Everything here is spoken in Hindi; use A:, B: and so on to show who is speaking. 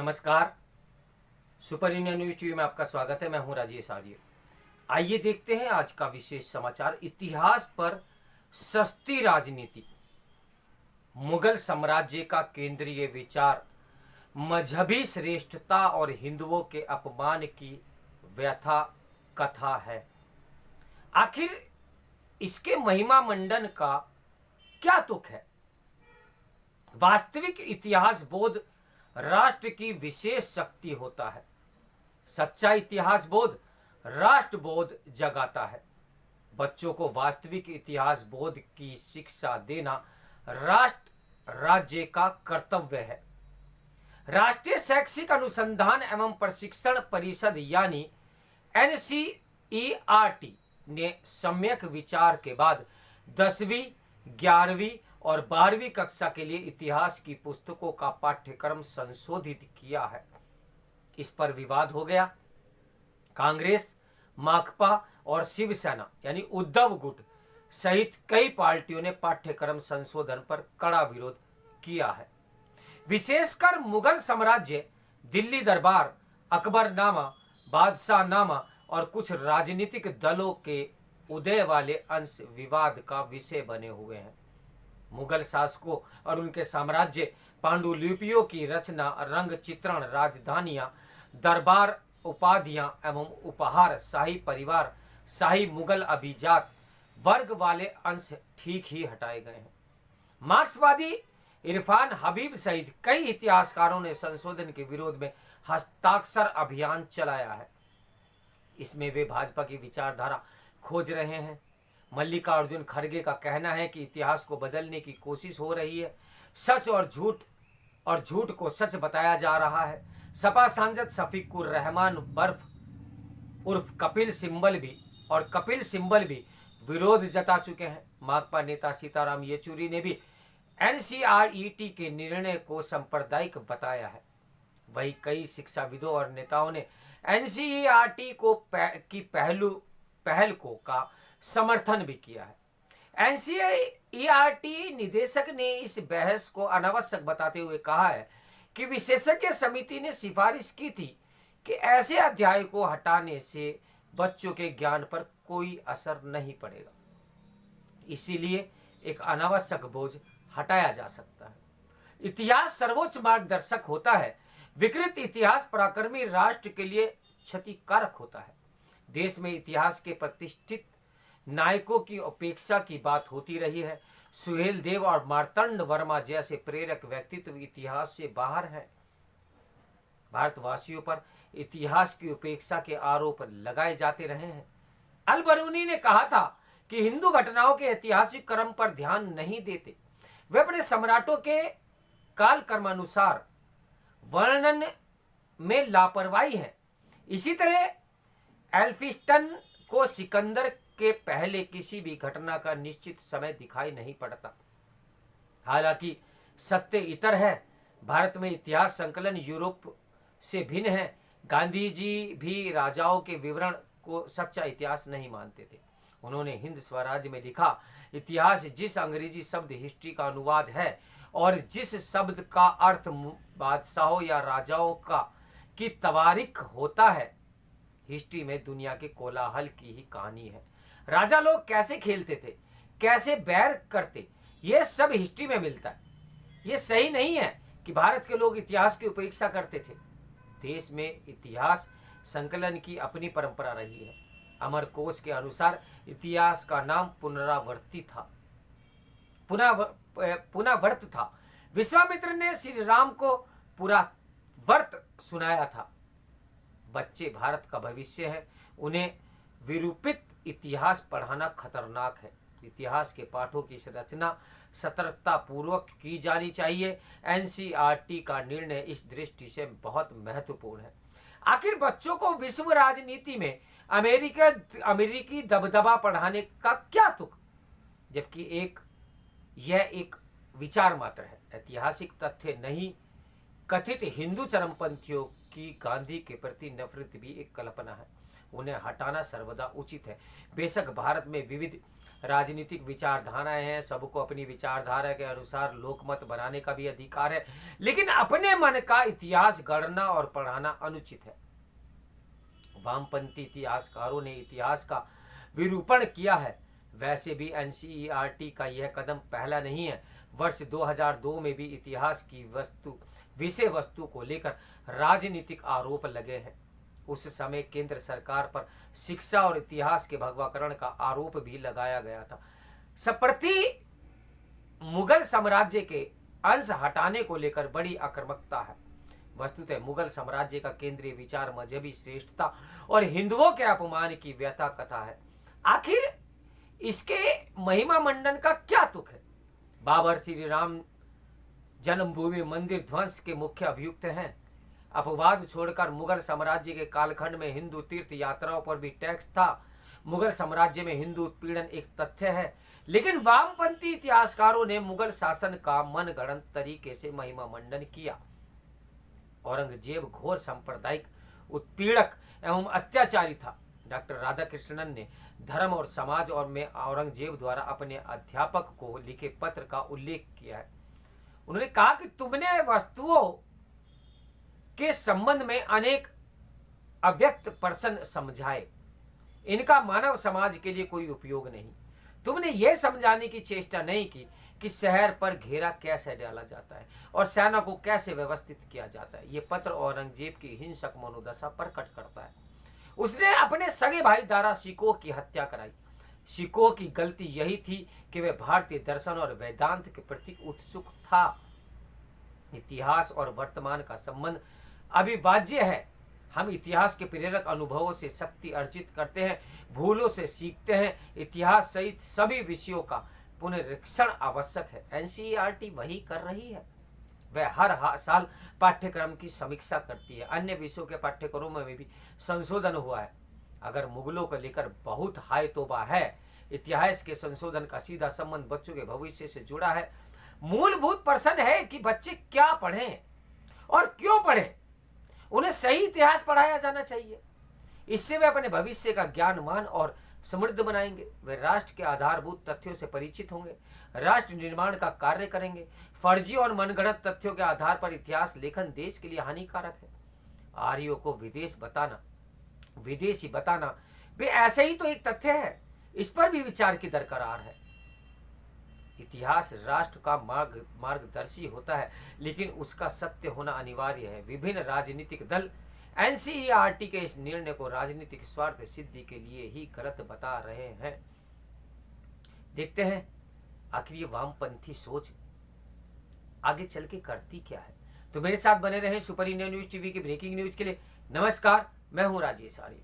A: नमस्कार। सुपर इंडिया न्यूज टीवी में आपका स्वागत है। मैं हूं राजेश आर्य। आइए देखते हैं आज का विशेष समाचार। इतिहास पर सस्ती राजनीति, मुगल साम्राज्य का केंद्रीय विचार, मजहबी श्रेष्ठता और हिंदुओं के अपमान की व्यथा कथा है। आखिर इसके महिमा मंडन का क्या तुक है? वास्तविक इतिहास बोध राष्ट्र की विशेष शक्ति होता है। सच्चा इतिहास बोध राष्ट्र बोध जगाता है। बच्चों को वास्तविक इतिहास बोध की शिक्षा देना राष्ट्र राज्य का कर्तव्य है। राष्ट्रीय शैक्षिक अनुसंधान एवं प्रशिक्षण परिषद यानी NCERT ने सम्यक विचार के बाद 10वीं, 11वीं और 12वीं कक्षा के लिए इतिहास की पुस्तकों का पाठ्यक्रम संशोधित किया है। इस पर विवाद हो गया। कांग्रेस, माकपा और शिवसेना यानी उद्धव गुट सहित कई पार्टियों ने पाठ्यक्रम संशोधन पर कड़ा विरोध किया है। विशेषकर मुगल साम्राज्य, दिल्ली दरबार, अकबरनामा, बादशाहनामा और कुछ राजनीतिक दलों के उदय वाले अंश विवाद का विषय बने हुए हैं। मुगल शासकों और उनके साम्राज्य, पांडुलिपियों की रचना, रंग चित्रण, राजधानियां, दरबार, उपाधियां एवं उपहार, शाही परिवार, शाही मुगल अभिजात वर्ग वाले अंश ठीक ही हटाए गए हैं। मार्क्सवादी इरफान हबीब सहित कई इतिहासकारों ने संशोधन के विरोध में हस्ताक्षर अभियान चलाया है। इसमें वे भाजपा की विचारधारा खोज रहे हैं। मल्लिकार्जुन खड़गे का कहना है कि इतिहास को बदलने की कोशिश हो रही है। सच और झूठ को सच बताया जा रहा है। सपा सांसद शफीकुर रहमान बर्फ उर्फ कपिल सिंबल भी विरोध जता चुके हैं। माकपा नेता सीताराम येचुरी ने भी NCERT के निर्णय को सांप्रदायिक बताया है। वहीं कई शिक्षाविदों और नेताओं ने NCERT की पहल का समर्थन भी किया है। NCERT निदेशक ने इस बहस को अनावश्यक बताते हुए कहा है कि विशेषज्ञ समिति ने सिफारिश की थी कि ऐसे अध्याय को हटाने से बच्चों के ज्ञान पर कोई असर नहीं पड़ेगा, इसीलिए एक अनावश्यक बोझ हटाया जा सकता है। इतिहास सर्वोच्च मार्गदर्शक होता है। विकृत इतिहास पराक्रमी राष्ट्र के लिए क्षतिकारक होता है। देश में इतिहास के प्रतिष्ठित नायकों की उपेक्षा की बात होती रही है। सुहेल देव और मार्तंड वर्मा जैसे प्रेरक व्यक्तित्व इतिहास से बाहर हैं। भारतवासियों पर इतिहास की उपेक्षा के आरोप लगाए जाते रहे हैं। अल बरूनी ने कहा था कि हिंदू घटनाओं के ऐतिहासिक क्रम पर ध्यान नहीं देते। वे अपने सम्राटों के कालक्रमानुसार वर्णन में लापरवाही हैं। इसी तरह एल्फिस्टन को सिकंदर के पहले किसी भी घटना का निश्चित समय दिखाई नहीं पड़ता। हालांकि सत्य इतर है। भारत में इतिहास संकलन यूरोप से भिन्न है। गांधी जी भी राजाओं के विवरण को सच्चा इतिहास नहीं मानते थे। उन्होंने हिंद स्वराज्य में लिखा, इतिहास जिस अंग्रेजी शब्द हिस्ट्री का अनुवाद है और जिस शब्द का अर्थ बादशाहों या राजाओं की तवारीख होता है, हिस्ट्री में दुनिया के कोलाहल की ही कहानी है। राजा लोग कैसे खेलते थे, कैसे बैर करते, यह सब हिस्ट्री में मिलता है। यह सही नहीं है कि भारत के लोग इतिहास की उपेक्षा करते थे। देश में इतिहास संकलन की अपनी परंपरा रही है। अमरकोश के अनुसार इतिहास का नाम पुनरावर्त था। विश्वामित्र ने श्री राम को पुरावर्त सुनाया था। बच्चे भारत का भविष्य है, उन्हें विरूपित इतिहास पढ़ाना खतरनाक है। इतिहास के पाठों की रचना सतर्कता पूर्वक की जानी चाहिए। NCERT का निर्णय इस दृष्टि से बहुत महत्वपूर्ण है। आखिर बच्चों को विश्व राजनीति में अमेरिकी दबदबा पढ़ाने का क्या तुक, जबकि यह एक विचार मात्र है, ऐतिहासिक तथ्य नहीं। कथित हिंदू चरमपंथियों की गांधी के प्रति नफरत भी एक कल्पना है। उन्हें हटाना सर्वदा उचित है। बेशक भारत में विविध राजनीतिक विचारधाराएं हैं, सबको अपनी विचारधारा के अनुसार लोकमत बनाने का भी अधिकार है, लेकिन अपने मन का इतिहास गढ़ना और पढ़ाना अनुचित है। वामपंथी इतिहासकारों ने इतिहास का विरूपण किया है। वैसे भी एनसीईआरटी का यह कदम पहला नहीं है। वर्ष 2002 में भी इतिहास की विषय वस्तु को लेकर राजनीतिक आरोप लगे हैं। उस समय केंद्र सरकार पर शिक्षा और इतिहास के भगवाकरण का आरोप भी लगाया गया था। संप्रति मुगल साम्राज्य के अंश हटाने को लेकर बड़ी आक्रामकता है। वस्तुतः मुगल साम्राज्य का केंद्रीय विचार मजहबी श्रेष्ठता और हिंदुओं के अपमान की व्यथा कथा है। आखिर इसके महिमा मंडन का क्या तुक है? बाबर श्री राम जन्मभूमि मंदिर ध्वंस के मुख्य अभियुक्त हैं। अपवाद छोड़कर मुगल साम्राज्य के कालखंड में हिंदू तीर्थ यात्राओं पर भी टैक्स था। मुगल साम्राज्य में हिंदू उत्पीड़न एक तथ्य है, लेकिन वामपंथी इतिहासकारों ने मुगल शासन का मनगढ़ंत तरीके से महिमा मंडन किया। औरंगजेब घोर सांप्रदायिक उत्पीड़क एवं अत्याचारी था। डॉक्टर राधाकृष्णन ने धर्म और समाज और में औरंगजेब द्वारा अपने अध्यापक को लिखे पत्र का उल्लेख किया है। उन्होंने कहा कि तुमने वस्तुओं के संबंध में अनेक अव्यक्त प्रश्न समझाए, इनका मानव समाज के लिए कोई उपयोग नहीं। तुमने यह समझाने की चेष्टा नहीं की कि शहर पर घेरा कैसे डाला जाता है और सेना को कैसे व्यवस्थित किया जाता है। यह पत्र औरंगजेब की हिंसक मनोदशा प्रकट करता है। उसने अपने सगे भाई दारा शिकोह की हत्या कराई। शिकोह की गलती यही थी कि वह भारतीय दर्शन और वेदांत के प्रति उत्सुक था। इतिहास और वर्तमान का संबंध अविभाज्य है। हम इतिहास के प्रेरक अनुभवों से शक्ति अर्जित करते हैं, भूलों से सीखते हैं। इतिहास सहित सभी विषयों का पुनरीक्षण आवश्यक है। एनसीईआरटी वही कर रही है। वह हर साल पाठ्यक्रम की समीक्षा करती है। अन्य विषयों के पाठ्यक्रमों में भी संशोधन हुआ है। अगर मुगलों को लेकर बहुत हाय तोबा है, इतिहास के संशोधन का सीधा संबंध बच्चों के भविष्य से जुड़ा है। मूलभूत प्रश्न है कि बच्चे क्या पढ़ें और क्यों पढ़ें। उन्हें सही इतिहास पढ़ाया जाना चाहिए। इससे वे अपने भविष्य का ज्ञानवान और समृद्ध बनाएंगे। वे राष्ट्र के आधारभूत तथ्यों से परिचित होंगे, राष्ट्र निर्माण का कार्य करेंगे। फर्जी और मनगढ़ंत तथ्यों के आधार पर इतिहास लेखन देश के लिए हानिकारक है। आर्यों को विदेशी बताना भी ऐसे ही तो एक तथ्य है। इस पर भी विचार की दरकार है। इतिहास राष्ट्र का मार्गदर्शी होता है, लेकिन उसका सत्य होना अनिवार्य है। विभिन्न राजनीतिक दल एनसीईआरटी के इस निर्णय को राजनीतिक स्वार्थ सिद्धि के लिए ही गलत बता रहे हैं। देखते हैं आखिर ये वामपंथी सोच आगे चल के करती क्या है। तो मेरे साथ बने रहें सुपर इंडिया न्यूज टीवी की ब्रेकिंग न्यूज के लिए। नमस्कार, मैं हूं राजेश आर्य।